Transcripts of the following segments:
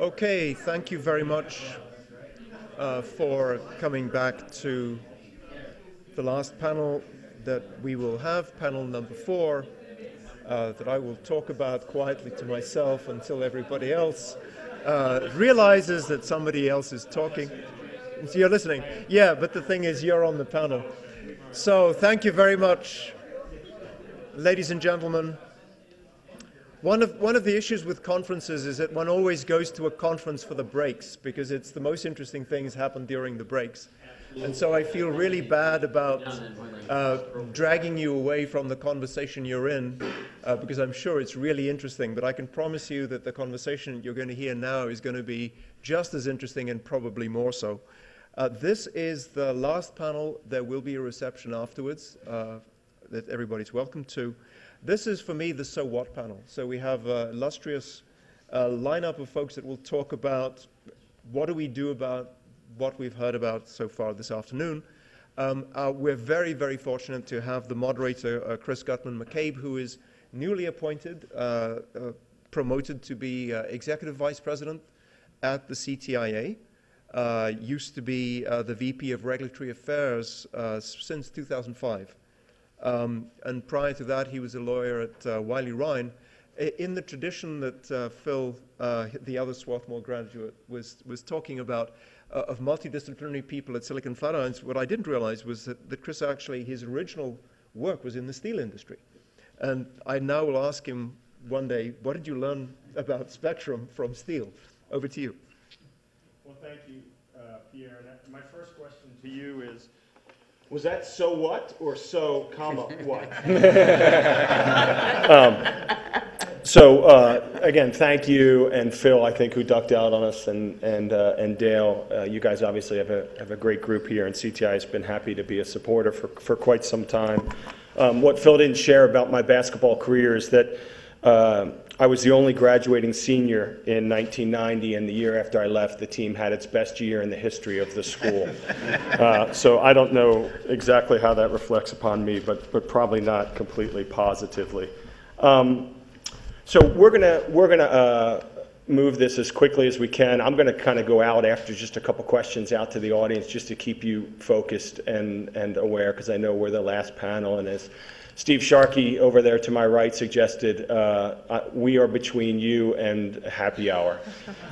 Okay, thank you very much for coming back to the last panel that we will have, panel number 4, that I will talk about quietly to myself until everybody else realizes that somebody else is talking. So you're listening? Yeah, but the thing is, you're on the panel. So thank you very much, ladies and gentlemen. One of the issues with conferences is that one always goes to a conference for the breaks, because it's the most interesting things happen during the breaks. And so I feel really bad about dragging you away from the conversation you're in, because I'm sure it's really interesting. But I can promise you that the conversation you're going to hear now is going to be just as interesting and probably more so. This is the last panel. There will be a reception afterwards that everybody's welcome to. This is, for me, the So What panel. So we have an illustrious lineup of folks that will talk about what do we do about what we've heard about so far this afternoon. We're very, very fortunate to have the moderator, Chris Guttman-McCabe, who is newly appointed, promoted to be Executive Vice President at the CTIA. Used to be the VP of Regulatory Affairs since 2005. And prior to that, he was a lawyer at Wiley-Ryan, in the tradition that Phil, the other Swarthmore graduate, was talking about, of multidisciplinary people at Silicon Flatirons. What I didn't realize was that Chris actually, his original work was in the steel industry. And I now will ask him one day, what did you learn about spectrum from steel? Over to you. Well, thank you, Pierre. And my first question to you is, was that so what or so, comma, what? Again, thank you, and Phil, I think, who ducked out on us, and Dale. You guys obviously have a great group here, and CTI has been happy to be a supporter for quite some time. What Phil didn't share about my basketball career is that I was the only graduating senior in 1990, and the year after I left, the team had its best year in the history of the school. So I don't know exactly how that reflects upon me, but probably not completely positively. So we're gonna move this as quickly as we can. I'm gonna kind of go out after just a couple questions out to the audience, just to keep you focused and aware, because I know we're the last panel, and as Steve Sharkey over there to my right suggested, we are between you and happy hour.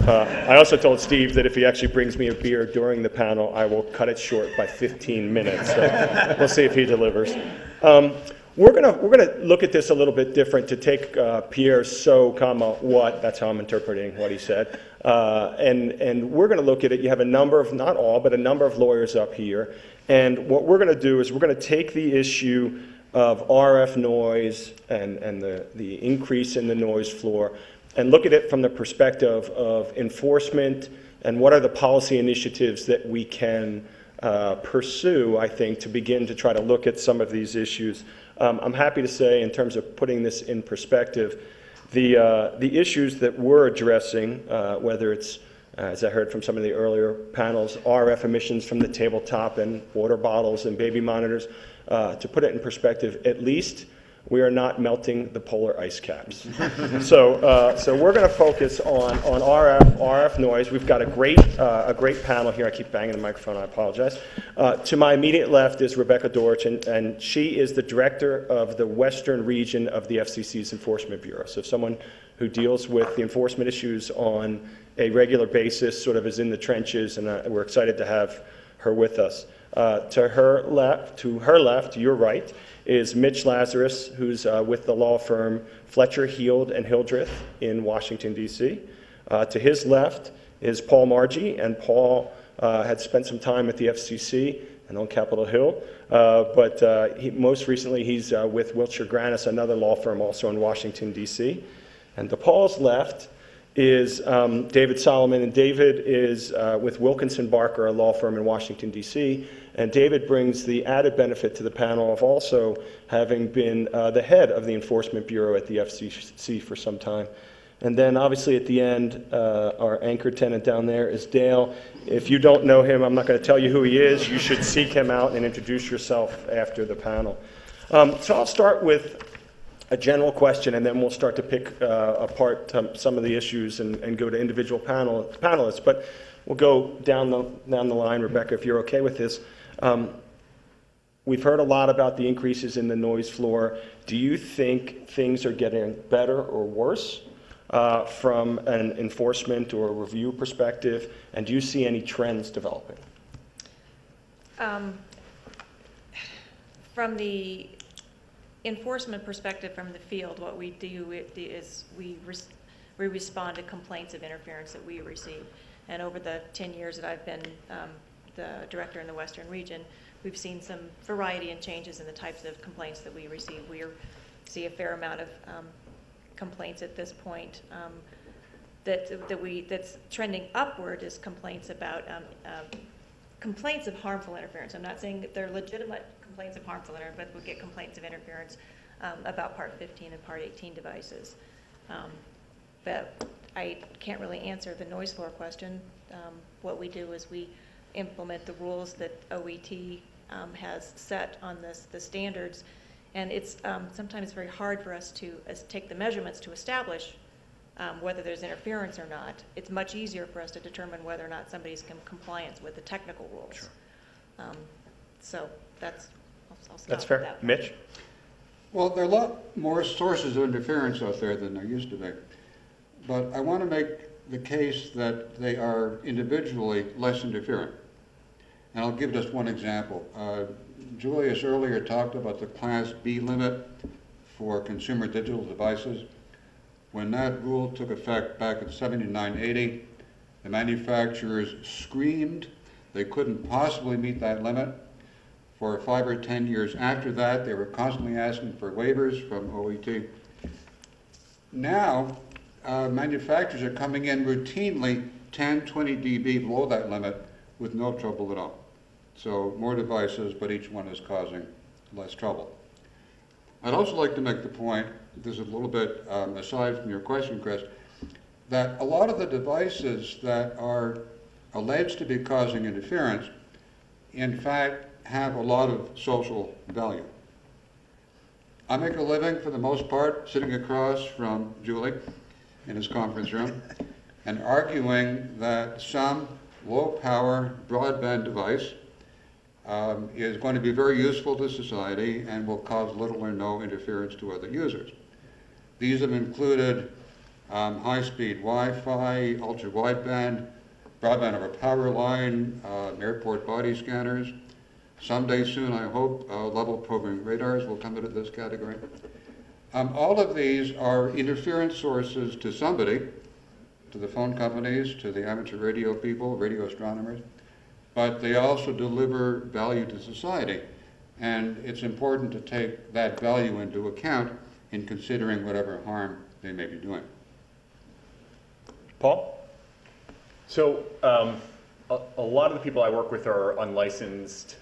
I also told Steve that if he actually brings me a beer during the panel, I will cut it short by 15 minutes. So we'll see if he delivers. We're gonna look at this a little bit different, to take Pierre's so, comma, what, that's how I'm interpreting what he said, and we're gonna look at it. You have a number of, not all, but a number of lawyers up here, and what we're gonna do is we're gonna take the issue of RF noise and the increase in the noise floor, and look at it from the perspective of enforcement and what are the policy initiatives that we can pursue, I think, to begin to try to look at some of these issues. I'm happy to say, in terms of putting this in perspective, the issues that we're addressing, whether it's, as I heard from some of the earlier panels, RF emissions from the tabletop and water bottles and baby monitors, to put it in perspective, at least we are not melting the polar ice caps. So we're going to focus on RF noise. We've got a great panel here. I keep banging the microphone. I apologize. To my immediate left is Rebecca Dorch, and she is the director of the Western region of the FCC's Enforcement Bureau. So someone who deals with the enforcement issues on a regular basis, sort of is in the trenches, and we're excited to have her with us. To her left, to your right, is Mitch Lazarus, who's with the law firm Fletcher, Hildreth in Washington, D.C. To his left is Paul Margie, and Paul had spent some time at the FCC and on Capitol Hill, but most recently he's with Wiltshire Grannis, another law firm also in Washington, D.C. And to Paul's left is David Solomon, and David is with Wilkinson Barker, a law firm in Washington, D.C., and David brings the added benefit to the panel of also having been the head of the Enforcement Bureau at the FCC for some time. And then obviously at the end, our anchor tenant down there is Dale. If you don't know him, I'm not going to tell you who he is. You should seek him out and introduce yourself after the panel. So I'll start with a general question, and then we'll start to pick apart some of the issues and go to individual panelists. But we'll go down the line, Rebecca, if you're okay with this. We've heard a lot about the increases in the noise floor. Do you think things are getting better or worse from an enforcement or a review perspective? And do you see any trends developing? From the enforcement perspective from the field, what we do is we respond to complaints of interference that we receive. And over the 10 years that I've been the director in the Western region, we've seen some variety and changes in the types of complaints that we receive. We see a fair amount of complaints at this point. That's trending upward is complaints about complaints of harmful interference. I'm not saying that they're legitimate complaints of harmful interference, but we get complaints of interference about Part 15 and Part 18 devices. But I can't really answer the noise floor question. What we do is we implement the rules that OET has set on the standards, and it's sometimes very hard for us to take the measurements to establish whether there's interference or not. It's much easier for us to determine whether or not somebody's in compliance with the technical rules. Sure. So I'll stop That's fair. with that. Mitch? Well, there are a lot more sources of interference out there than there used to be. But I want to make the case that they are individually less interferent. And I'll give just one example. Julius earlier talked about the Class B limit for consumer digital devices. When that rule took effect back in 79-80, the manufacturers screamed they couldn't possibly meet that limit. For 5 or 10 years after that, they were constantly asking for waivers from OET. Now, manufacturers are coming in routinely 10, 20 dB below that limit with no trouble at all. So more devices, but each one is causing less trouble. I'd also like to make the point, this is a little bit aside from your question, Chris, that a lot of the devices that are alleged to be causing interference, in fact, have a lot of social value. I make a living, for the most part, sitting across from Julie in his conference room and arguing that some low-power broadband device is going to be very useful to society and will cause little or no interference to other users. These have included high-speed Wi-Fi, ultra-wideband, broadband over power line, airport body scanners. Someday soon, I hope, level probing radars will come into this category. All of these are interference sources to somebody, to the phone companies, to the amateur radio people, radio astronomers, but they also deliver value to society. And it's important to take that value into account in considering whatever harm they may be doing. Paul? So a lot of the people I work with are unlicensed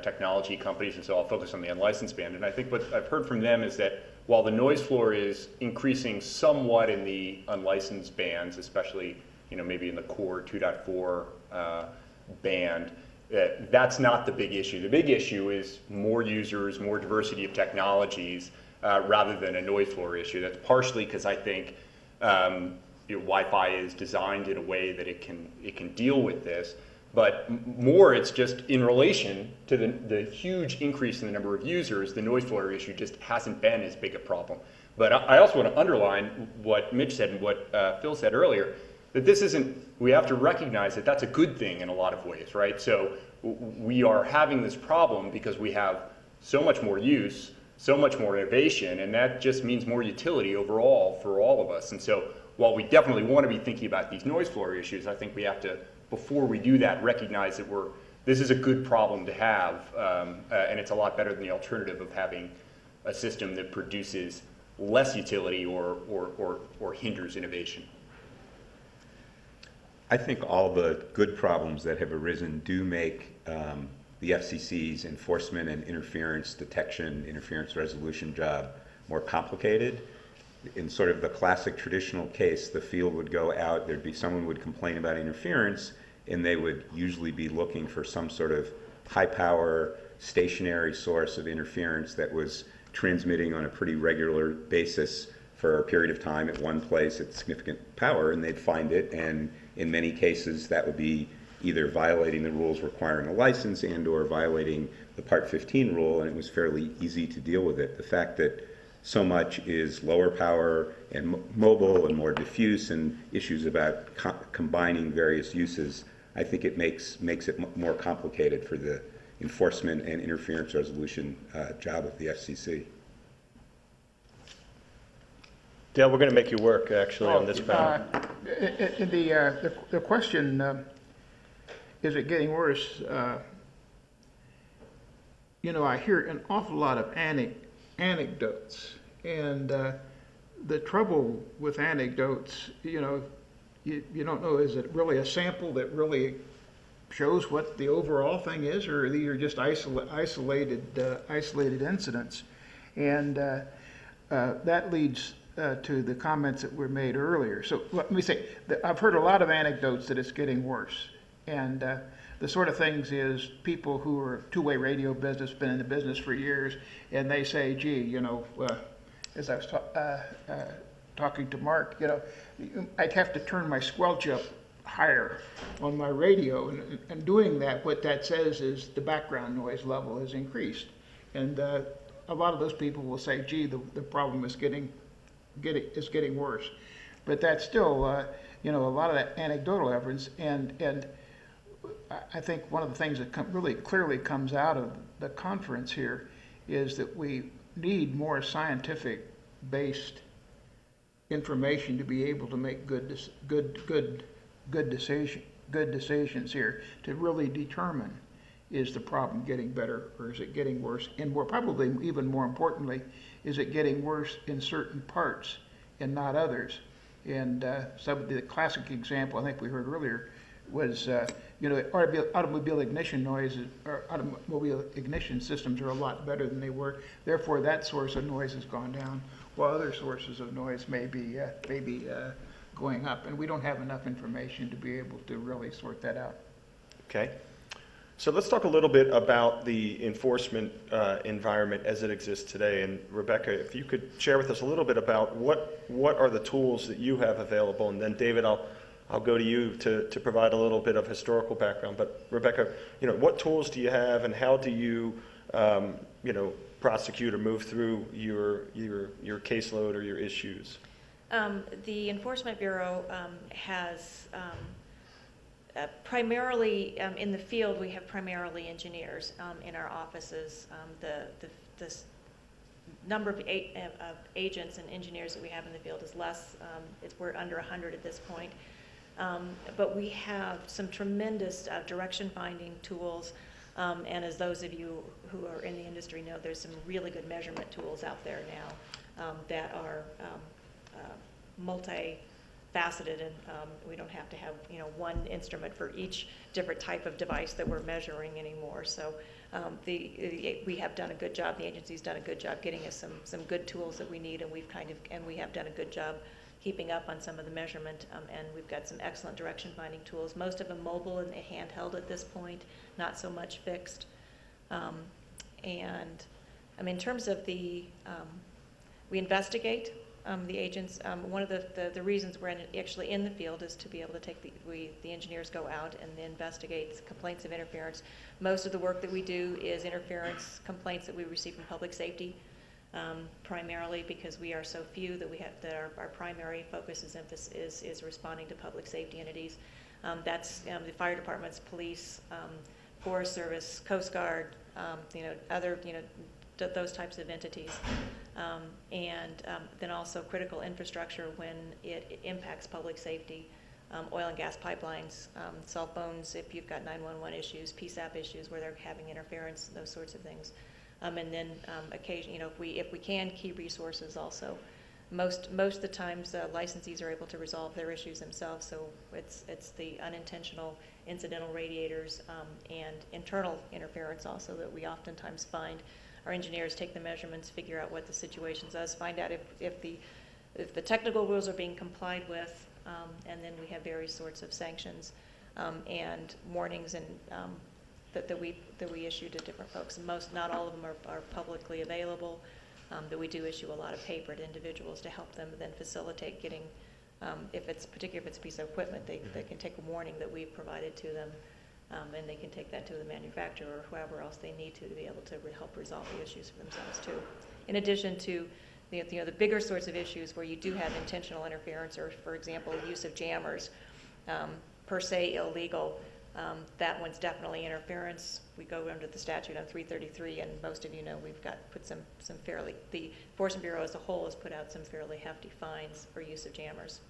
technology companies, and so I'll focus on the unlicensed band. And I think what I've heard from them is that while the noise floor is increasing somewhat in the unlicensed bands, especially maybe in the core 2.4 band, that's not the big issue. The big issue is more users, more diversity of technologies, rather than a noise floor issue. That's partially because I think Wi-Fi is designed in a way that it can deal with this, but more it's just in relation to the huge increase in the number of users, the noise floor issue just hasn't been as big a problem. But I also want to underline what Mitch said and what Phil said earlier, that this isn't, we have to recognize that that's a good thing in a lot of ways, right? So we are having this problem because we have so much more use, so much more innovation, and that just means more utility overall for all of us. And so while we definitely want to be thinking about these noise floor issues, I think we have to, before we do that, recognize that this is a good problem to have, and it's a lot better than the alternative of having a system that produces less utility or hinders innovation. I think all the good problems that have arisen do make the FCC's enforcement and interference detection, interference resolution job more complicated. In sort of the classic traditional case, the field would go out, someone would complain about interference, and they would usually be looking for some sort of high power stationary source of interference that was transmitting on a pretty regular basis for a period of time at one place at significant power, and they'd find it, and in many cases that would be either violating the rules requiring a license and or violating the Part 15 rule, and it was fairly easy to deal with it. The fact that so much is lower power and mobile and more diffuse, and issues about combining various uses, I think it makes it more complicated for the enforcement and interference resolution job of the FCC. Dale, we're going to make you work, actually, on this panel. The question, is it getting worse? You know, I hear an awful lot of anecdotes, and the trouble with anecdotes, you know, you don't know, is it really a sample that really shows what the overall thing is, or these are just isolated incidents? And that leads to the comments that were made earlier. So let me say that I've heard a lot of anecdotes that it's getting worse, and the sort of things is people who are two-way radio business, been in the business for years, and they say, gee, you know, as I was talking to Mark, you know, I'd have to turn my squelch up higher on my radio, and doing that, what that says is the background noise level has increased, and a lot of those people will say, gee, the problem is getting worse, but that's still you know, a lot of that anecdotal evidence, and I think one of the things that really clearly comes out of the conference here is that we need more scientific-based information to be able to make good decisions here, to really determine, is the problem getting better or is it getting worse? And more probably, even more importantly, is it getting worse in certain parts and not others? And some of the classic example I think we heard earlier was, you know, automobile ignition noises, or automobile ignition systems are a lot better than they were. Therefore, that source of noise has gone down, while other sources of noise may be going up. And we don't have enough information to be able to really sort that out. Okay. So let's talk a little bit about the enforcement environment as it exists today. And Rebecca, if you could share with us a little bit about what are the tools that you have available, and then David, I'll go to you to provide a little bit of historical background. But Rebecca, you know, what tools do you have, and how do you, you know, prosecute or move through your caseload or your issues? The Enforcement Bureau has primarily in the field. We have primarily engineers in our offices. The number of agents and engineers that we have in the field is less. We're under 100 at this point. But we have some tremendous direction finding tools, and as those of you who are in the industry know, there's some really good measurement tools out there now that are multifaceted, and we don't have to have, you know, one instrument for each different type of device that we're measuring anymore. So we have done a good job, the agency's done a good job getting us some good tools that we need, and we have done a good job keeping up on some of the measurement, and we've got some excellent direction finding tools, most of them mobile and handheld at this point, not so much fixed. And in terms of we investigate the agents. One of the reasons we're actually in the field is to be able to take the engineers go out and investigate complaints of interference. Most of the work that we do is interference complaints that we receive from public safety. Primarily because we are so few that our primary focus is responding to public safety entities. That's the fire departments, police, Forest Service, Coast Guard, other those types of entities, and then also critical infrastructure when it impacts public safety, oil and gas pipelines, cell phones if you've got 911 issues, PSAP issues where they're having interference, those sorts of things. And then occasionally, if we can, key resources also. Most of the times, licensees are able to resolve their issues themselves. So it's the unintentional incidental radiators and internal interference also that we oftentimes find. Our engineers take the measurements, figure out what the situation is, find out if the technical rules are being complied with, and then we have various sorts of sanctions and warnings and that we issue to different folks. And not all of them are publicly available. that we do issue a lot of paper to individuals to help them then facilitate getting, particularly if it's a piece of equipment, they can take a warning that we've provided to them, and they can take that to the manufacturer or whoever else they need to be able to help resolve the issues for themselves too. In addition to the bigger sorts of issues where you do have intentional interference, or for example, use of jammers, per se illegal, that one's definitely interference. We go under the statute on 333, and most of you know we've put some fairly, the Enforcement Bureau as a whole has put out some fairly hefty fines for use of jammers.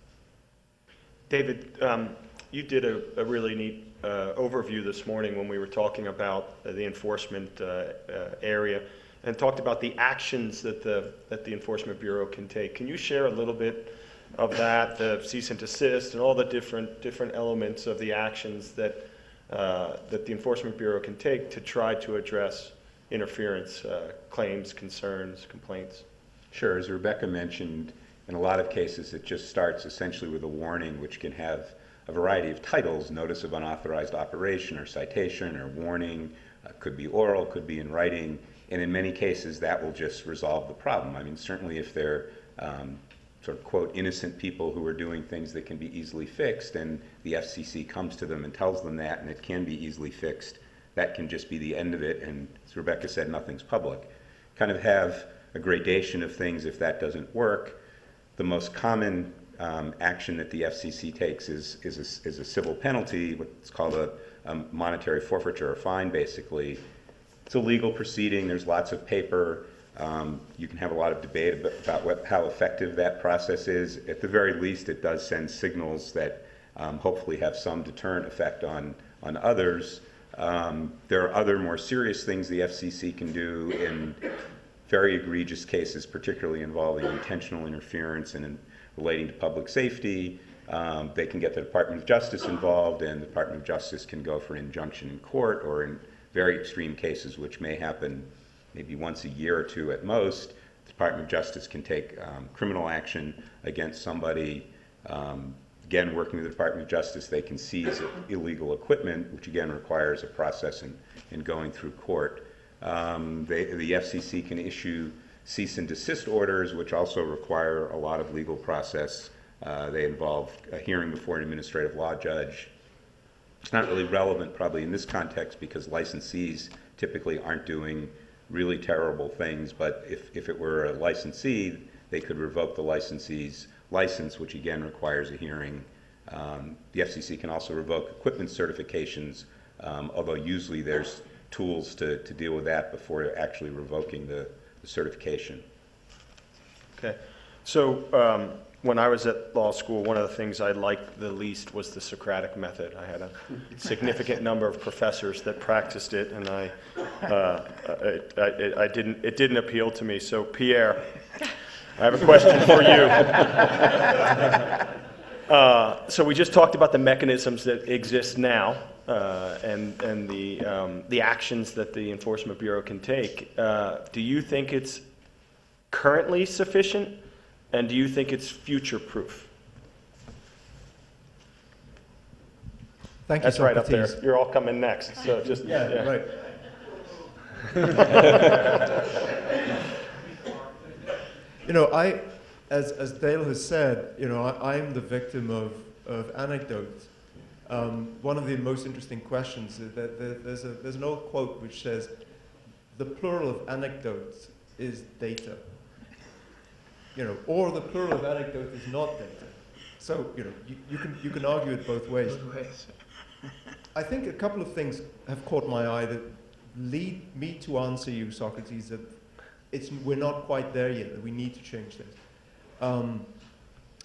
David, you did a really neat overview this morning when we were talking about the enforcement area, and talked about the actions that the Enforcement Bureau can take. Can you share a little bit of that, the cease and desist, and all the different elements of the actions that the Enforcement Bureau can take to try to address interference claims, concerns, complaints? Sure. As Rebecca mentioned, in a lot of cases it just starts essentially with a warning, which can have a variety of titles: notice of unauthorized operation, or citation, or warning. Could be oral, could be in writing, and in many cases that will just resolve the problem. I mean, certainly if they're sort of, quote, innocent people who are doing things that can be easily fixed, and the FCC comes to them and tells them that, and it can be easily fixed, that can just be the end of it, and as Rebecca said, nothing's public. Kind of have a gradation of things if that doesn't work. The most common action that the FCC takes is a civil penalty, what's called a monetary forfeiture or fine, basically. It's a legal proceeding. There's lots of paper. You can have a lot of debate about how effective that process is. At the very least, it does send signals that hopefully have some deterrent effect on others. There are other more serious things the FCC can do in very egregious cases, particularly involving intentional interference and relating to public safety. They can get the Department of Justice involved, and the Department of Justice can go for an injunction in court, or in very extreme cases, which may happen maybe once a year or two at most, the Department of Justice can take criminal action against somebody. Again, working with the Department of Justice, they can seize illegal equipment, which again requires a process in going through court. The FCC can issue cease and desist orders, which also require a lot of legal process. They involve a hearing before an administrative law judge. It's not really relevant probably in this context because licensees typically aren't doing really terrible things, but if it were a licensee, they could revoke the licensee's license, which again requires a hearing. The FCC can also revoke equipment certifications, although usually there's tools to deal with that before actually revoking the certification. Okay, so when I was at law school, one of the things I liked the least was the Socratic method. I had a significant number of professors that practiced it, and it didn't appeal to me. So Pierre, I have a question for you. So we just talked about the mechanisms that exist now and the actions that the Enforcement Bureau can take. Do you think it's currently sufficient? And do you think it's future-proof? Thank you, That's right up Socrates. there. You're all coming next. So just Right. You know, as Dale has said, you know, I'm the victim of anecdotes. One of the most interesting questions is that there's an old quote which says, "The plural of anecdotes is data." You know, or the plural of anecdote is not data. So, you know, you can argue it both ways. I think a couple of things have caught my eye that lead me to answer you, Socrates, that we're not quite there yet, that we need to change things.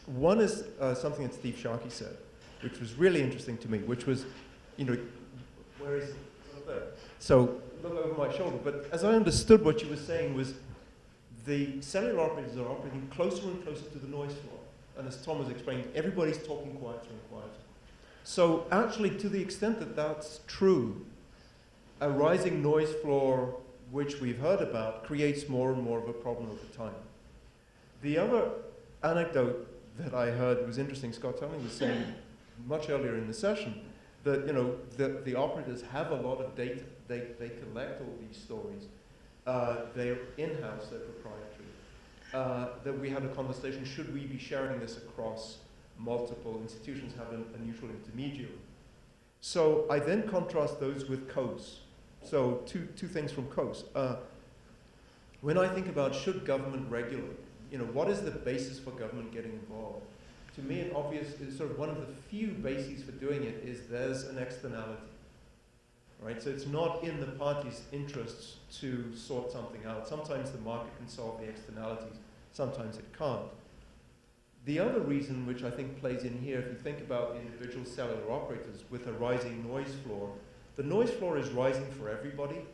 One is something that Steve Sharkey said, which was really interesting to me, which was, you know, where is it? There. So, look over my shoulder. But as I understood what you were saying was, the cellular operators are operating closer and closer to the noise floor. And as Tom has explained, everybody's talking quieter and quieter. So actually, to the extent that that's true, a rising noise floor, which we've heard about, creates more and more of a problem over time. The other anecdote that I heard was interesting. Scott Telling was saying much earlier in the session that, you know, the operators have a lot of data. They collect all these stories. They're in-house, they're proprietary. that we had a conversation, should we be sharing this across multiple institutions, have a neutral intermediary? So I then contrast those with COES. So two things from COES. When I think about should government regulate, what is the basis for government getting involved? To me, an obvious, sort of one of the few bases for doing it is there's an externality, right? So it's not in the party's interests to sort something out. Sometimes the market can solve the externalities, sometimes it can't. The other reason which I think plays in here, if you think about the individual cellular operators with a rising noise floor, the noise floor is rising for everybody,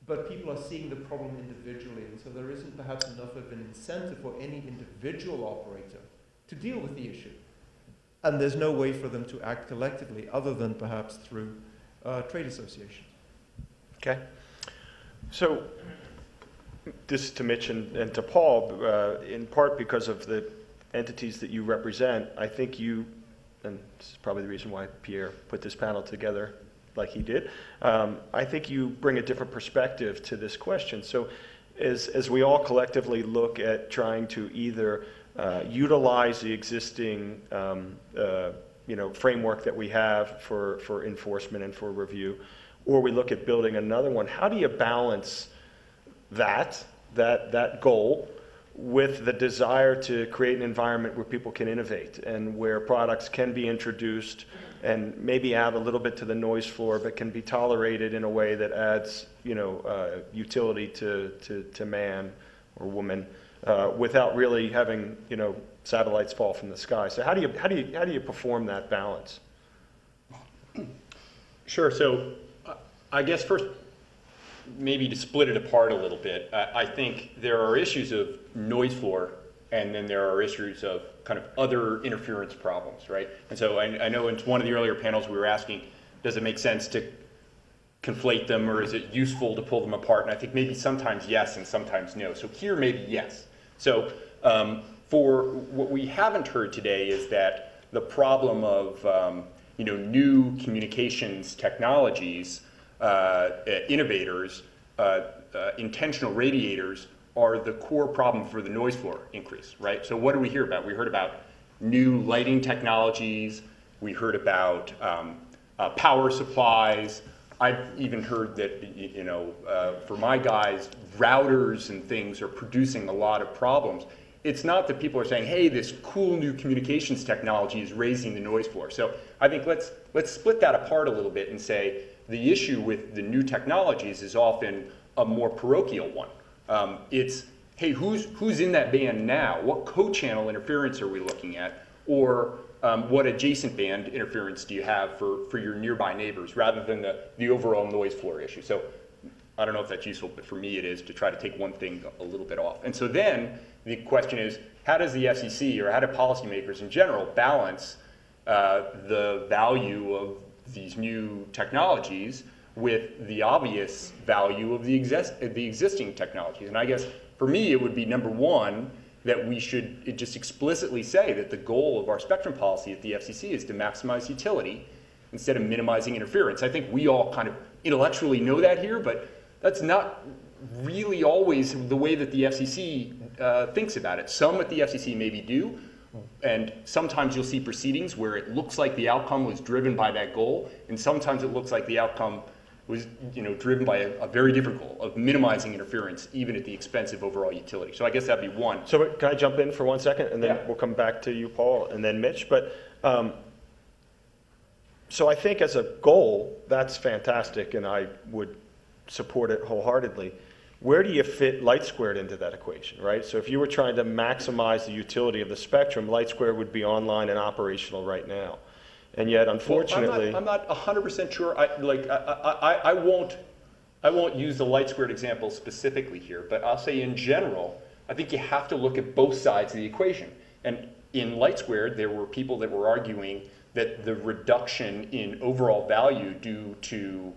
but people are seeing the problem individually, and so there isn't perhaps enough of an incentive for any individual operator to deal with the issue. And there's no way for them to act collectively other than perhaps through trade associations. Okay. So this is to Mitch and to Paul, in part because of the entities that you represent. I think you, and this is probably the reason why Pierre put this panel together like he did, I think you bring a different perspective to this question. So as we all collectively look at trying to either utilize the existing framework that we have for enforcement and for review, or we look at building another one, how do you balance that goal with the desire to create an environment where people can innovate and where products can be introduced and maybe add a little bit to the noise floor, but can be tolerated in a way that adds, utility to man or woman, without really having, satellites fall from the sky. So how do you perform that balance? Sure. So I guess first, maybe to split it apart a little bit, I think there are issues of noise floor, and then there are issues of kind of other interference problems, right? And so I know in one of the earlier panels we were asking, does it make sense to conflate them, or is it useful to pull them apart? And I think maybe sometimes yes and sometimes no. So here maybe yes. So for what we haven't heard today is that the problem of new communications technologies, innovators, intentional radiators are the core problem for the noise floor increase, right? So what do we hear about? We heard about new lighting technologies. We heard about power supplies. I've even heard that, for my guys, routers and things are producing a lot of problems. It's not that people are saying, hey, this cool new communications technology is raising the noise floor. So I think let's split that apart a little bit and say the issue with the new technologies is often a more parochial one. It's, hey, who's in that band now? What co-channel interference are we looking at? Or what adjacent band interference do you have for your nearby neighbors, rather than the overall noise floor issue? So I don't know if that's useful, but for me it is to try to take one thing a little bit off. And so then the question is, how does the FCC, or how do policymakers in general, balance the value of these new technologies with the obvious value of the existing technologies? And I guess for me it would be, number one, that we should just explicitly say that the goal of our spectrum policy at the FCC is to maximize utility instead of minimizing interference. I think we all kind of intellectually know that here, but that's not really always the way that the FCC thinks about it. Some at the FCC maybe do, and sometimes you'll see proceedings where it looks like the outcome was driven by that goal, and sometimes it looks like the outcome was driven by a very different goal of minimizing interference, even at the expense of overall utility. So I guess that'd be one. So can I jump in for 1 second, and then we'll come back to you, Paul, and then Mitch. But so I think as a goal, that's fantastic, and I would support it wholeheartedly. Where do you fit light squared into that equation, right? So if you were trying to maximize the utility of the spectrum, light squared would be online and operational right now. And yet, unfortunately, well, I'm not 100% sure. I won't use the light squared example specifically here, but I'll say in general, I think you have to look at both sides of the equation. And in light squared, there were people that were arguing that the reduction in overall value due to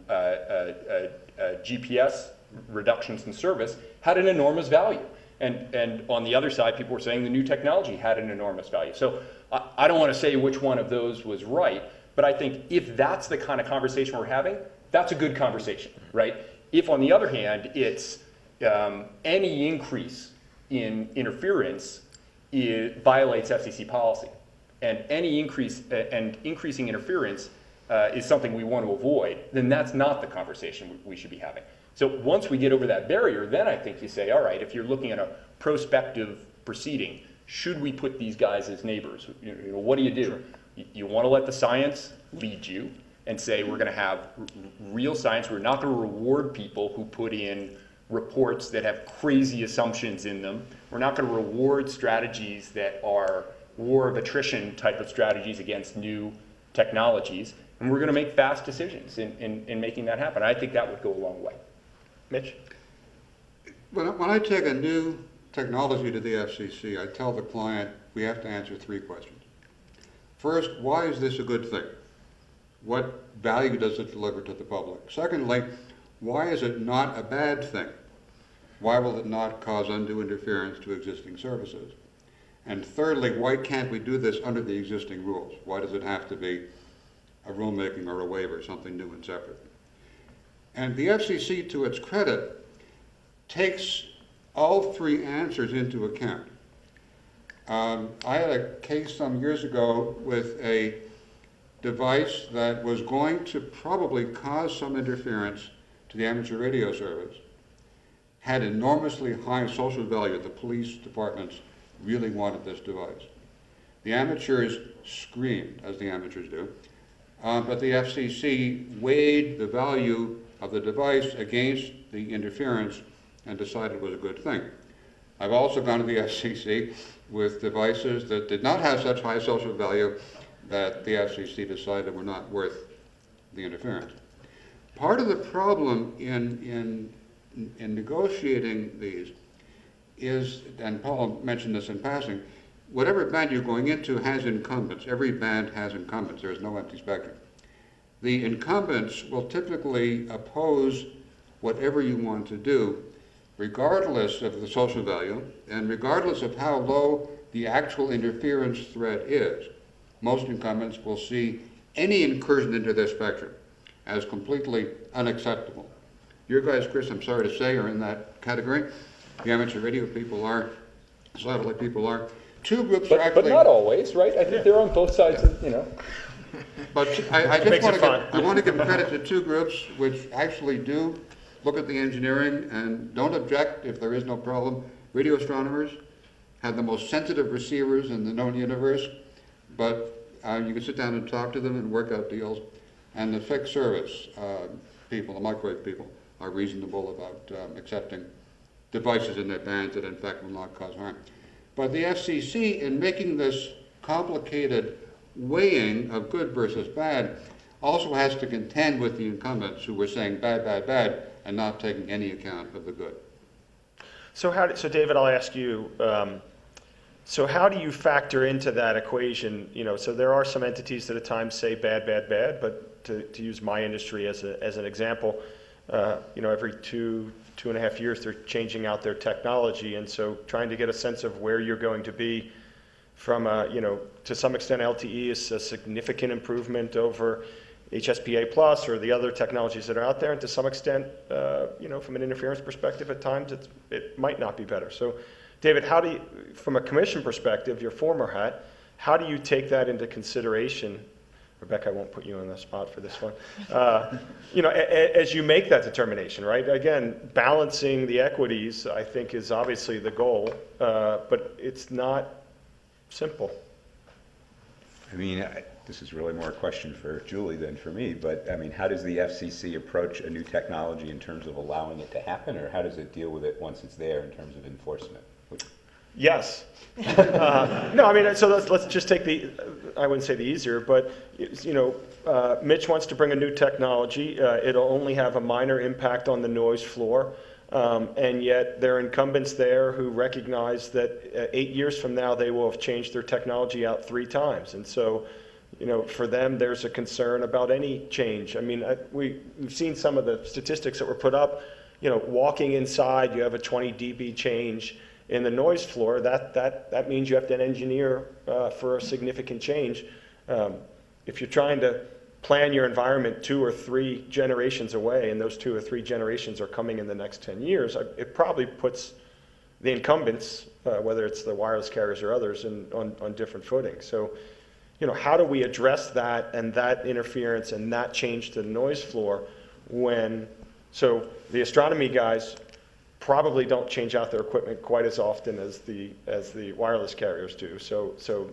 GPS reductions in service had an enormous value. And on the other side, people were saying the new technology had an enormous value. So I don't want to say which one of those was right, but I think if that's the kind of conversation we're having, that's a good conversation, right? If, on the other hand, it's any increase in interference violates FCC policy. And any increasing interference is something we want to avoid, then that's not the conversation we should be having. So once we get over that barrier, then I think you say, all right, if you're looking at a prospective proceeding, should we put these guys as neighbors? What do you do? Sure. You want to let the science lead you and say we're going to have real science. We're not going to reward people who put in reports that have crazy assumptions in them. We're not going to reward strategies that are war of attrition type of strategies against new technologies. And we're going to make fast decisions in making that happen. I think that would go a long way. Mitch? When I take a new technology to the FCC, I tell the client we have to answer 3 questions. First, why is this a good thing? What value does it deliver to the public? Secondly, why is it not a bad thing? Why will it not cause undue interference to existing services? And thirdly, why can't we do this under the existing rules? Why does it have to be a rulemaking or a waiver, something new and separate? And the FCC, to its credit, takes all 3 answers into account. I had a case some years ago with a device that was going to probably cause some interference to the amateur radio service, had enormously high social value. The police departments really wanted this device. The amateurs screamed, as the amateurs do, but the FCC weighed the value of the device against the interference and decided it was a good thing. I've also gone to the FCC with devices that did not have such high social value that the FCC decided were not worth the interference. Part of the problem in negotiating these is, and Paul mentioned this in passing, whatever band you're going into has incumbents. Every band has incumbents. There is no empty spectrum. The incumbents will typically oppose whatever you want to do, regardless of the social value and regardless of how low the actual interference threat is. Most incumbents will see any incursion into their spectrum as completely unacceptable. Your guys, Chris, I'm sorry to say, are in that category. The amateur radio people are, satellite people are. 2 groups are actually... But not always, right? I think they're on both sides of, you know. But I want to give credit to 2 groups which actually do look at the engineering and don't object if there is no problem. Radio astronomers have the most sensitive receivers in the known universe, but you can sit down and talk to them and work out deals. And the fixed service people, the microwave people, are reasonable about accepting devices in their bands that in fact will not cause harm. But the FCC, in making this complicated weighing of good versus bad, also has to contend with the incumbents who were saying bad, bad, bad, and not taking any account of the good. So David, I'll ask you, so how do you factor into that equation? You know, so there are some entities that at times say bad, bad, bad, but to use my industry as an example, you know, every 2.5 years they're changing out their technology, and so trying to get a sense of where you're going to be from, you know, to some extent LTE is a significant improvement over HSPA plus or the other technologies that are out there, and to some extent, you know, from an interference perspective, at times it might not be better. So, David, how do you, from a commission perspective, your former hat, how do you take that into consideration? Rebecca, I won't put you on the spot for this one. You know, as you make that determination, right? Again, balancing the equities, I think, is obviously the goal, but it's not simple. I mean, this is really more a question for Julie than for me, but I mean, how does the FCC approach a new technology in terms of allowing it to happen, or how does it deal with it once it's there in terms of enforcement? Yes. No, I mean, so let's just take the, I wouldn't say the easier, but, you know, Mitch wants to bring a new technology. It'll only have a minor impact on the noise floor. And yet there are incumbents there who recognize that 8 years from now they will have changed their technology out 3 times. And so, you know, for them there's a concern about any change. I mean, we've seen some of the statistics that were put up. You know, walking inside, you have a 20 dB change in the noise floor. That means you have to engineer for a significant change. If you're trying to plan your environment 2 or 3 generations away, and those 2 or 3 generations are coming in the next 10 years, it probably puts the incumbents, whether it's the wireless carriers or others, on different footing. So, how do we address that and that interference and that change to the noise floor so the astronomy guys probably don't change out their equipment quite as often as the wireless carriers do. So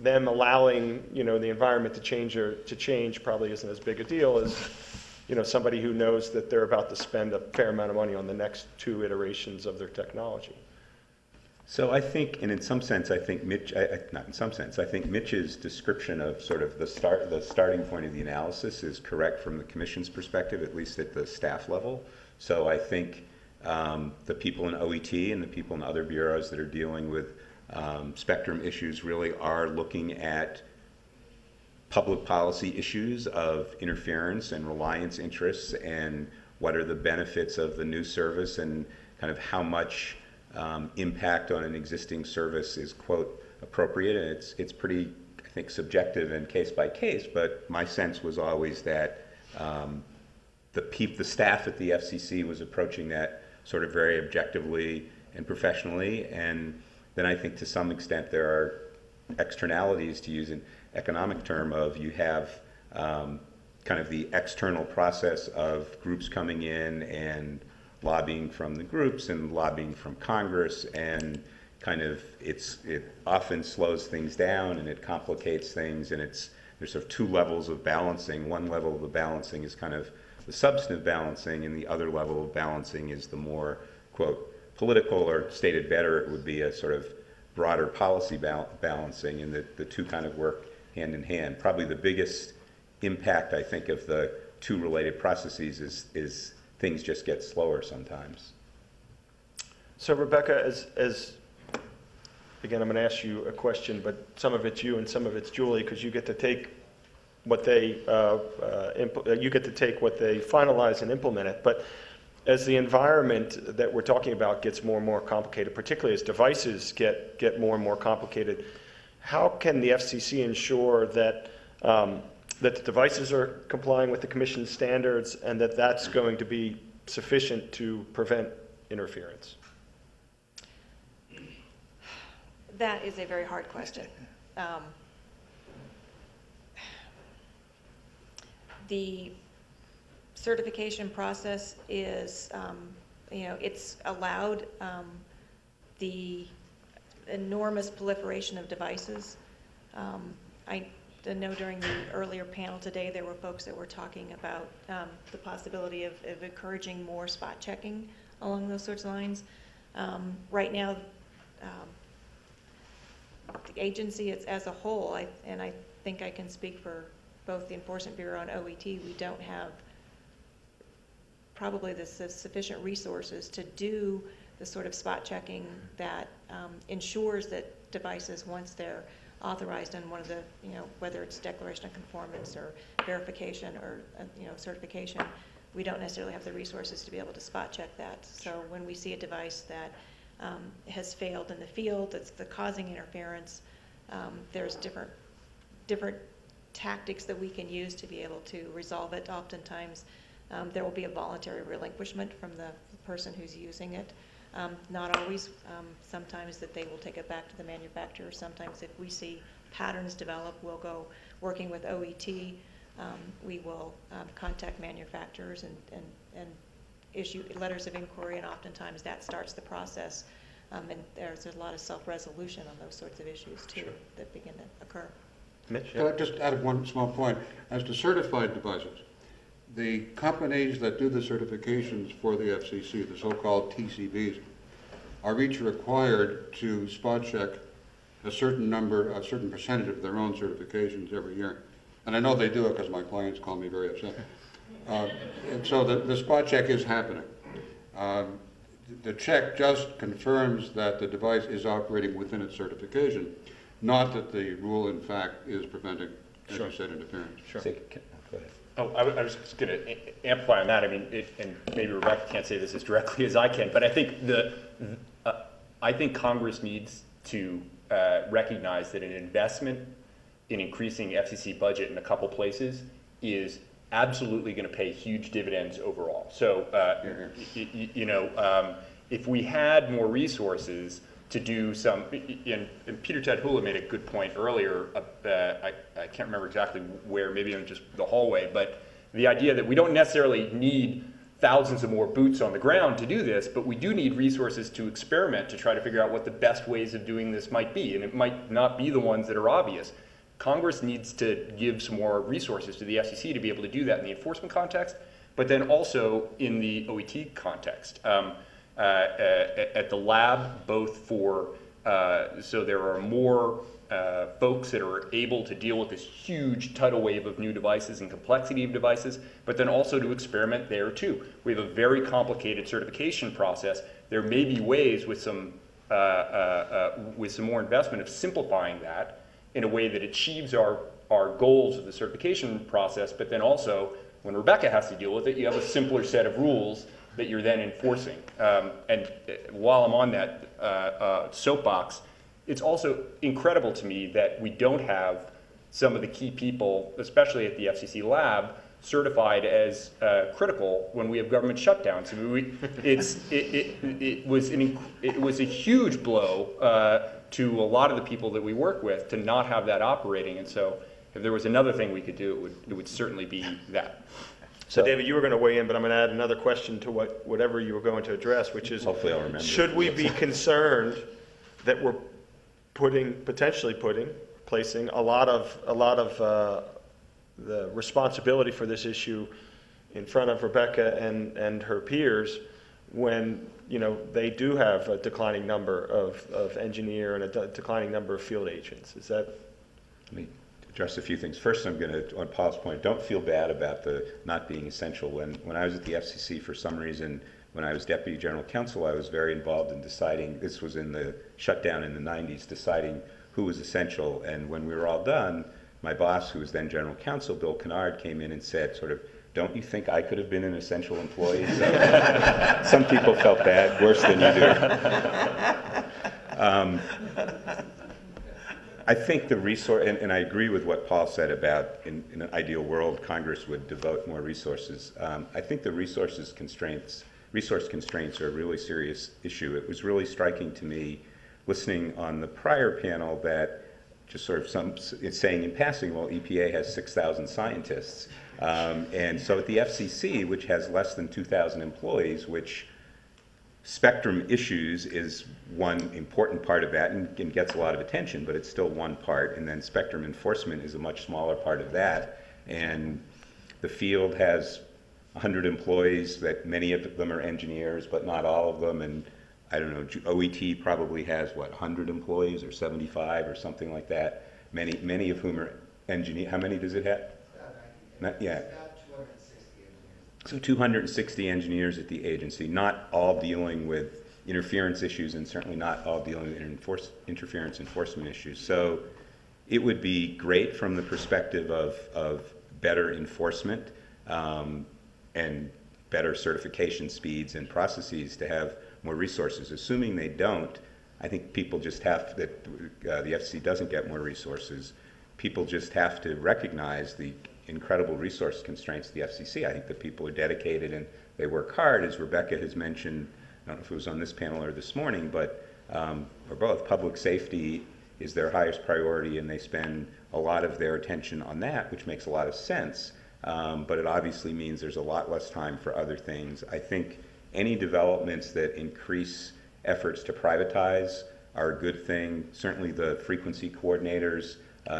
them allowing, the environment to change probably isn't as big a deal as, somebody who knows that they're about to spend a fair amount of money on the next 2 iterations of their technology. So I think, and in some sense, I think not in some sense, I think Mitch's description of sort of the starting point of the analysis is correct from the Commission's perspective, at least at the staff level. So I think the people in OET and the people in other bureaus that are dealing with spectrum issues really are looking at public policy issues of interference and reliance interests, and what are the benefits of the new service, and kind of how much impact on an existing service is, quote, appropriate. And it's pretty, I think, subjective and case by case, but my sense was always that the staff at the FCC was approaching that sort of very objectively and professionally. And then I think to some extent there are externalities, to use an economic term, of you have kind of the external process of groups coming in and lobbying from the groups and lobbying from Congress, and kind of it often slows things down and it complicates things, and there's sort of 2 levels of balancing. One level of the balancing is kind of the substantive balancing, and the other level of balancing is the more, quote, political, or stated better, it would be a sort of broader policy balancing, and the 2 kind of work hand in hand. Probably the biggest impact, I think, of the 2 related processes is things just get slower sometimes. So Rebecca, as again, I'm going to ask you a question, but some of it's you and some of it's Julie, because you get to take what they finalize and implement it. But as the environment that we're talking about gets more and more complicated, particularly as devices get more and more complicated, how can the FCC ensure that that the devices are complying with the Commission's standards, and that that's going to be sufficient to prevent interference? That is a very hard question. The certification process is, it's allowed the enormous proliferation of devices. I know during the earlier panel today there were folks that were talking about the possibility of encouraging more spot checking along those sorts of lines. Right now, the agency as a whole, and I think I can speak for both the Enforcement Bureau and OET, we don't have probably the sufficient resources to do the sort of spot checking that ensures that devices, once they're authorized on one of the, whether it's declaration of conformance or verification or, certification, we don't necessarily have the resources to be able to spot check that. So when we see a device that has failed in the field, that's causing interference, there's different tactics that we can use to be able to resolve it. Oftentimes, there will be a voluntary relinquishment from the person who's using it. Not always. Sometimes that they will take it back to the manufacturer. Sometimes if we see patterns develop, we'll go working with OET. We will contact manufacturers and issue letters of inquiry, and oftentimes that starts the process. And there's a lot of self-resolution on those sorts of issues too that begin to occur. Mitch? Can I just add one small point? As to certified devices, the companies that do the certifications for the FCC, the so-called TCBs, are each required to spot check a certain percentage of their own certifications every year. And I know they do it because my clients call me very upset. And so the spot check is happening. The check just confirms that the device is operating within its certification, not that the rule, in fact, is preventing, as you said, interference. Sure. Go ahead. Oh, I was just going to amplify on that. I mean, and maybe Rebecca can't say this as directly as I can, but I think I think Congress needs to recognize that an investment in increasing FCC budget in a couple places is absolutely going to pay huge dividends overall. So, if we had more resources to do some, and Peter Ted Hula made a good point earlier, I can't remember exactly where, maybe in just the hallway, but the idea that we don't necessarily need thousands of more boots on the ground to do this, but we do need resources to experiment to try to figure out what the best ways of doing this might be, and it might not be the ones that are obvious. Congress needs to give some more resources to the FCC to be able to do that in the enforcement context, but then also in the OET context. At the lab, both for, so there are more folks that are able to deal with this huge tidal wave of new devices and complexity of devices, but then also to experiment there too. We have a very complicated certification process. There may be ways with some more investment of simplifying that in a way that achieves our goals of the certification process, but then also when Rebecca has to deal with it, you have a simpler set of rules that you're then enforcing. And while I'm on that soapbox, it's also incredible to me that we don't have some of the key people, especially at the FCC lab, certified as critical when we have government shutdowns. I mean, it was a huge blow to a lot of the people that we work with to not have that operating. And so if there was another thing we could do, it would certainly be that. So David, you were going to weigh in, but I'm going to add another question to whatever you were going to address, which is, hopefully I'll remember. Should we be concerned that we're potentially placing a lot of the responsibility for this issue in front of Rebecca and her peers when they do have a declining number of engineer and a declining number of field agents? Is that? Let me address a few things. First, I'm going to, on Paul's point, don't feel bad about the not being essential. When I was at the FCC, for some reason, when I was Deputy General Counsel, I was very involved in deciding, this was in the shutdown in the 90s, deciding who was essential. And when we were all done, my boss, who was then General Counsel, Bill Kennard, came in and said, sort of, don't you think I could have been an essential employee? So, some people felt bad, worse than you do. I think the resource, and I agree with what Paul said about in an ideal world, Congress would devote more resources. I think the resource constraints are a really serious issue. It was really striking to me, listening on the prior panel, that just sort of it's saying in passing, well, EPA has 6,000 scientists. And so at the FCC, which has less than 2,000 employees, which spectrum issues is one important part of that and gets a lot of attention, but it's still one part. And then spectrum enforcement is a much smaller part of that. And the field has 100 employees, that many of them are engineers, but not all of them. And I don't know, OET probably has, 100 employees or 75 or something like that. Many of whom are engineers. How many does it have? Not yet. So 260 engineers at the agency, not all dealing with interference issues and certainly not all dealing with interference enforcement issues. So it would be great from the perspective of better enforcement and better certification speeds and processes to have more resources. Assuming they don't, I think people just have the FCC doesn't get more resources. People just have to recognize the incredible resource constraints of the FCC. I think that people are dedicated and they work hard, as Rebecca has mentioned. I don't know if it was on this panel or this morning, but or both. Public safety is their highest priority, and they spend a lot of their attention on that, which makes a lot of sense. But it obviously means there's a lot less time for other things. I think any developments that increase efforts to privatize are a good thing. Certainly the frequency coordinators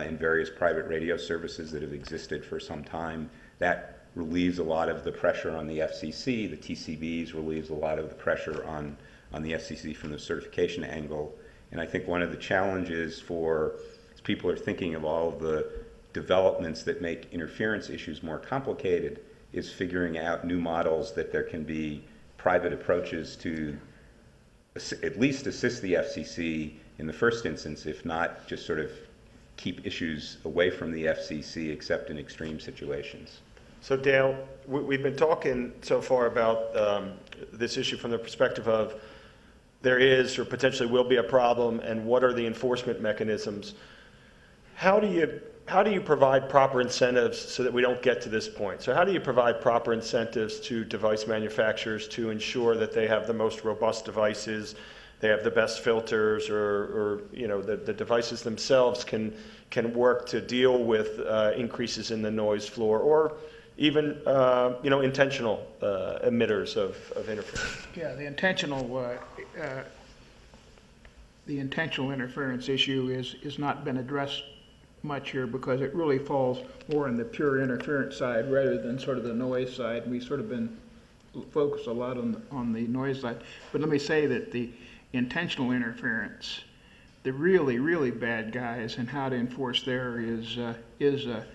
in various private radio services that have existed for some time, that relieves a lot of the pressure on the FCC. The TCBs relieves a lot of the pressure on the FCC from the certification angle. And I think one of the challenges as people are thinking of all of the developments that make interference issues more complicated, is figuring out new models that there can be private approaches to at least assist the FCC in the first instance, if not just sort of keep issues away from the FCC except in extreme situations. So Dale, we've been talking so far about this issue from the perspective of there is or potentially will be a problem and what are the enforcement mechanisms. How do how do you provide proper incentives so that we don't get to this point? So how do you provide proper incentives to device manufacturers to ensure that they have the most robust devices, they have the best filters, or you know, the devices themselves can work to deal with increases in the noise floor, or even you know, intentional emitters of interference? Yeah, the intentional interference issue is not been addressed much here, because it really falls more on the pure interference side rather than sort of the noise side. We sort of been focused a lot on the noise side. But let me say that the intentional interference, the really, really bad guys, and how to enforce there is a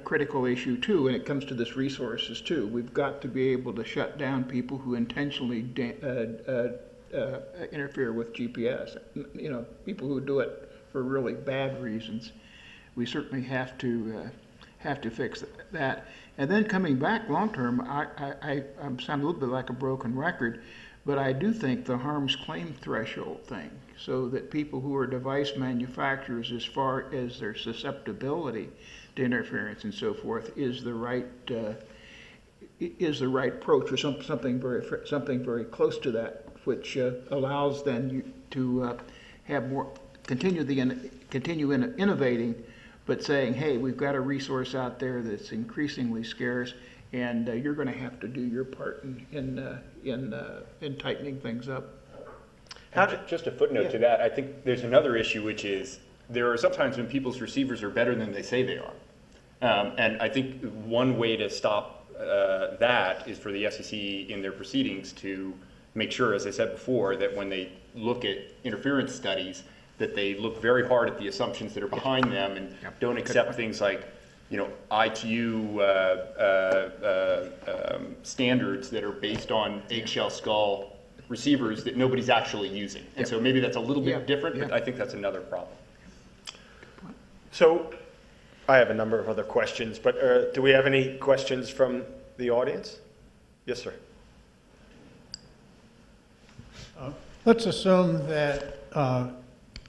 critical issue too, and it comes to this resources too. We've got to be able to shut down people who intentionally interfere with GPS. You know, people who do it for really bad reasons. We certainly have to fix that. And then coming back long term, I sound a little bit like a broken record, but I do think the harms claim threshold thing, so that people who are device manufacturers, as far as their susceptibility to interference and so forth, is the right approach, or something very close to that, which allows then you to have more. Continue innovating, but saying, hey, we've got a resource out there that's increasingly scarce, and you're going to have to do your part in tightening things up. Just a footnote to that, I think there's another issue, which is there are sometimes when people's receivers are better than they say they are. And I think one way to stop that is for the FCC in their proceedings to make sure, as I said before, that when they look at interference studies, that they look very hard at the assumptions that are behind them, and don't accept things like, you know, ITU standards that are based on eggshell skull receivers that nobody's actually using. And so maybe that's a little bit different, but I think that's another problem. So I have a number of other questions, but do we have any questions from the audience? Yes, sir. Let's assume that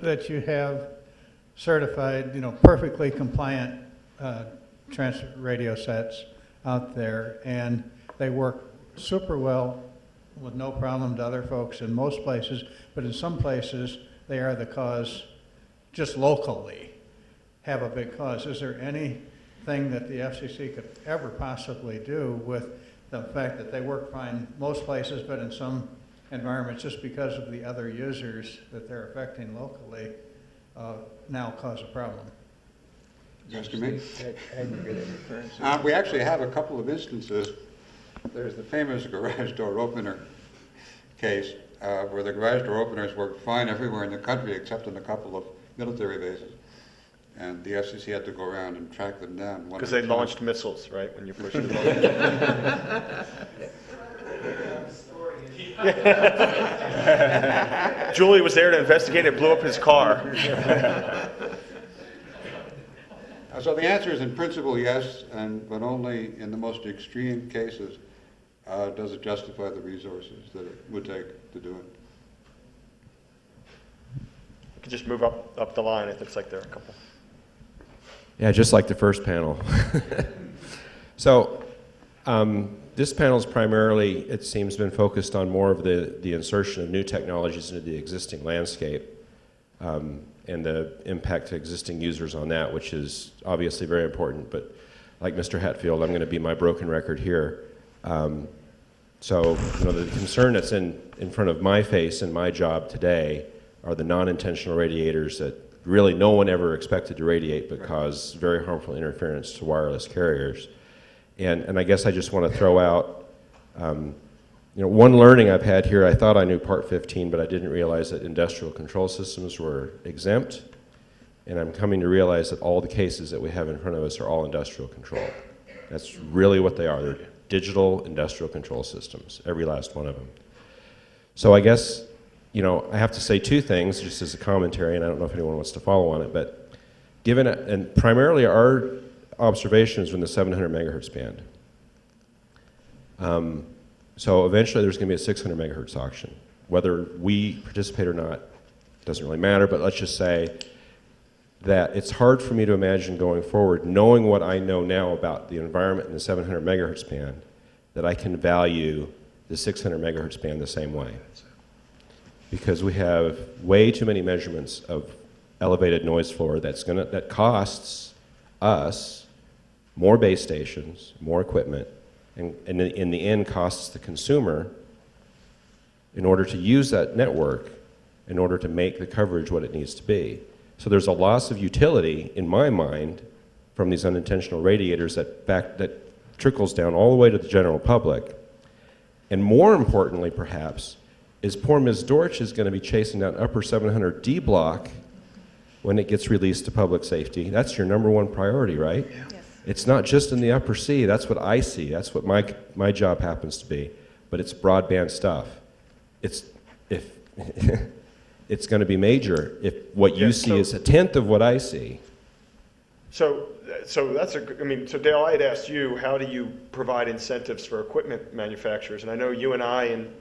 that you have certified, you know, perfectly compliant radio sets out there, and they work super well with no problem to other folks in most places, but in some places they are the cause, just locally have a big cause. Is there anything that the FCC could ever possibly do with the fact that they work fine most places, but in some environments, just because of the other users that they're affecting locally, now cause a problem? Yes, to me? We actually have a couple of instances. There's the famous garage door opener case, where the garage door openers worked fine everywhere in the country except in a couple of military bases. And the FCC had to go around and track them down. Because they launched missiles, right, when you pushed the button. Julie was there to investigate it, blew up his car. So the answer is in principle yes, but only in the most extreme cases does it justify the resources that it would take to do it. You can just move up the line. It looks like there are a couple. Yeah, just like the first panel. So this panel is primarily, it seems, been focused on more of the insertion of new technologies into the existing landscape, and the impact to existing users on that, which is obviously very important. But like Mr. Hatfield, I'm going to be my broken record here. So, you know, the concern that's in front of my face and my job today are the non-intentional radiators that really no one ever expected to radiate, but cause very harmful interference to wireless carriers. And I guess I just want to throw out, you know, one learning I've had here. I thought I knew Part 15, but I didn't realize that industrial control systems were exempt. And I'm coming to realize that all the cases that we have in front of us are all industrial control. That's really what they are. They're digital industrial control systems, every last one of them. So I guess, you know, I have to say two things just as a commentary, and I don't know if anyone wants to follow on it, but given it, and primarily our observations are in the 700 megahertz band. So eventually there's going to be a 600 megahertz auction. Whether we participate or not doesn't really matter, but let's just say that it's hard for me to imagine going forward, knowing what I know now about the environment in the 700 megahertz band, that I can value the 600 megahertz band the same way. Because we have way too many measurements of elevated noise floor that costs us more base stations, more equipment, and in the end costs the consumer in order to use that network in order to make the coverage what it needs to be. So there's a loss of utility, in my mind, from these unintentional radiators that trickles down all the way to the general public. And more importantly, perhaps, is poor Ms. Dorch is going to be chasing down upper 700D block when it gets released to public safety. That's your number one priority, right? Yes. It's not just in the upper C. That's what I see. That's what my job happens to be. But it's broadband stuff. It's going to be major if what you see is a tenth of what I see. So that's so Dale, I had asked you, how do you provide incentives for equipment manufacturers? And I know you and I and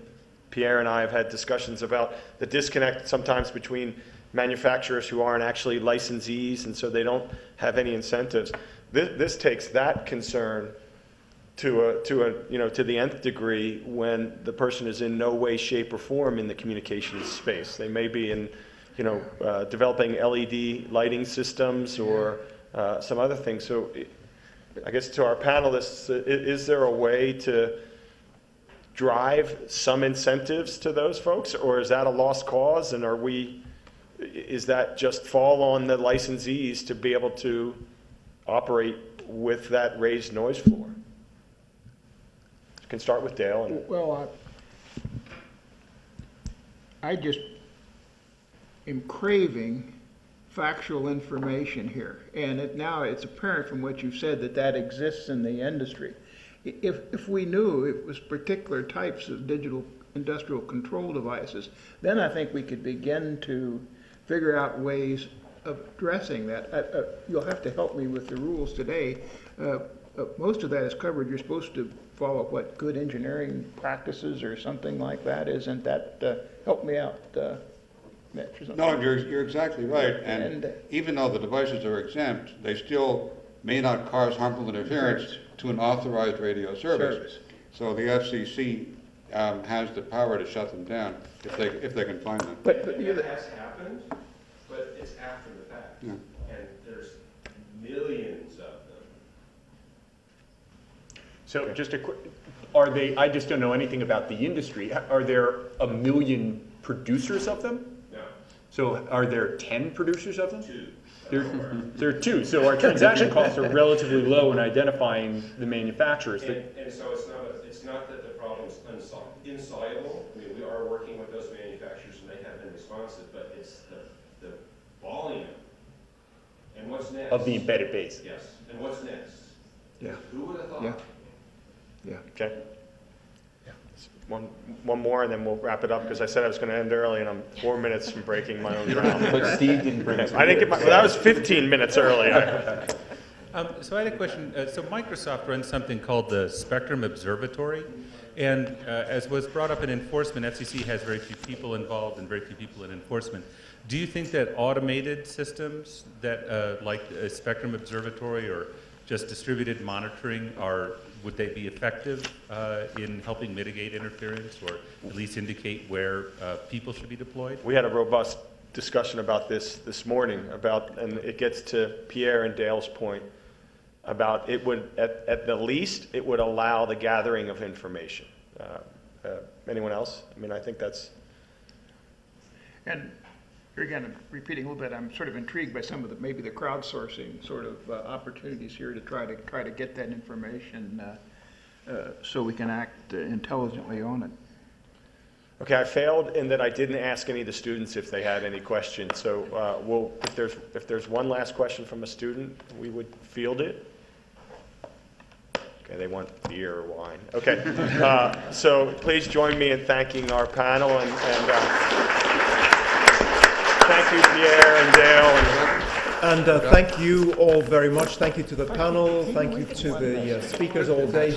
Pierre and I have had discussions about the disconnect sometimes between manufacturers who aren't actually licensees, and so they don't have any incentives. This takes that concern to the nth degree when the person is in no way, shape, or form in the communications space. They may be in, developing LED lighting systems or some other things. So, I guess to our panelists, is there a way to drive some incentives to those folks, or is that a lost cause? And is that just fall on the licensees to be able to operate with that raised noise floor? You can start with Dale. Well, I just am craving factual information here, and now it's apparent from what you've said that exists in the industry. If we knew it was particular types of digital industrial control devices, then I think we could begin to figure out ways of addressing that. You'll have to help me with the rules today. Most of that is covered. You're supposed to follow what good engineering practices or something like that. Isn't that, help me out, Mitch, or something? No, you're exactly right. And even though the devices are exempt, they still may not cause harmful interference to an authorized radio service. So the FCC has the power to shut them down if they can find them. But it has happened, but it's after the fact. Yeah. And there's millions of them. So just a quick, I just don't know anything about the industry. Are there 1 million producers of them? No. So are there 10 producers of them? 2. There are 2. So our transaction costs are relatively low in identifying the manufacturers. And so it's not that the problem's insoluble. I mean, we are working with those manufacturers and they have been responsive, but it's the volume. And what's next? Of the embedded base. Yes. And what's next? Yeah. Who would have thought? Yeah. Okay. One more, and then we'll wrap it up, because I said I was going to end early, and I'm 4 minutes from breaking my own ground. But Steve didn't bring us. I didn't get that was 15 minutes early. So I had a question. So Microsoft runs something called the Spectrum Observatory, and as was brought up in enforcement, FCC has very few people involved and very few people in enforcement. Do you think that automated systems that like a Spectrum Observatory or just distributed monitoring would they be effective in helping mitigate interference, or at least indicate where people should be deployed? We had a robust discussion about this morning, and it gets to Pierre and Dale's point about it would, at the least, it would allow the gathering of information. Anyone else? I mean, I think that's... And here again, I'm repeating a little bit, I'm sort of intrigued by some of maybe the crowdsourcing sort of opportunities here to try to get that information so we can act intelligently on it. Okay, I failed in that I didn't ask any of the students if they had any questions. So if there's one last question from a student, we would field it. Okay, they want beer or wine. Okay, so please join me in thanking our panel and thank you, Pierre and Dale. And thank you all very much. Thank you to the panel. Thank you to the speakers all day.